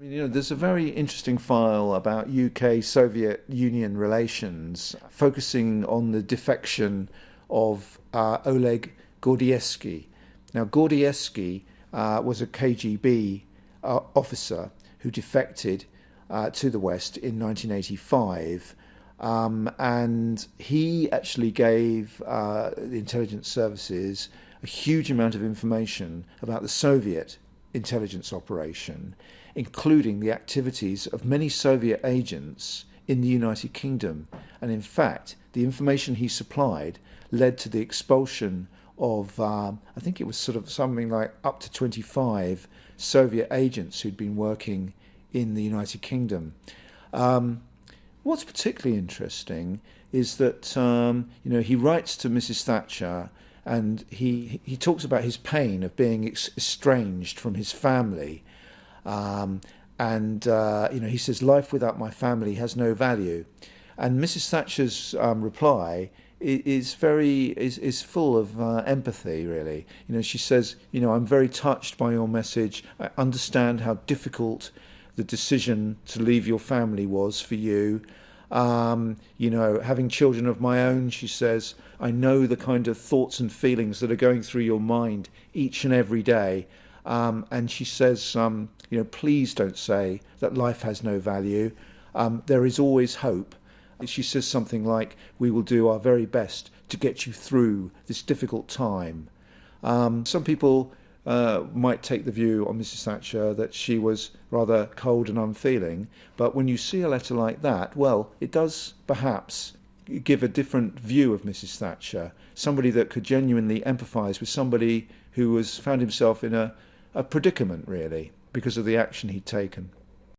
There's a very interesting file about UK-Soviet Union relations, focusing on the defection of Oleg Gordievsky. Now, Gordievsky was a KGB officer who defected to the West in 1985, and he actually gave the intelligence services a huge amount of information about the Soviet intelligence operation, including the activities of many Soviet agents in the United Kingdom. And in fact, the information he supplied led to the expulsion of, I think it was sort of something like up to 25 Soviet agents who'd been working in the United Kingdom. What's particularly interesting is that, he writes to Mrs. Thatcher, and he talks about his pain of being estranged from his family. He says, life without my family has no value. And Mrs. Thatcher's reply is full of empathy, really. She says, I'm very touched by your message. I understand how difficult the decision to leave your family was for you. Having children of my own, she says, I know the kind of thoughts and feelings that are going through your mind each and every day. And she says, please don't say that life has no value. There is always hope. She says something like, we will do our very best to get you through this difficult time. Some people might take the view on Mrs. Thatcher that she was rather cold and unfeeling, but when you see a letter like that, well, it does perhaps give a different view of Mrs. Thatcher, somebody that could genuinely empathise with somebody who found himself in a predicament, really, because of the action he'd taken.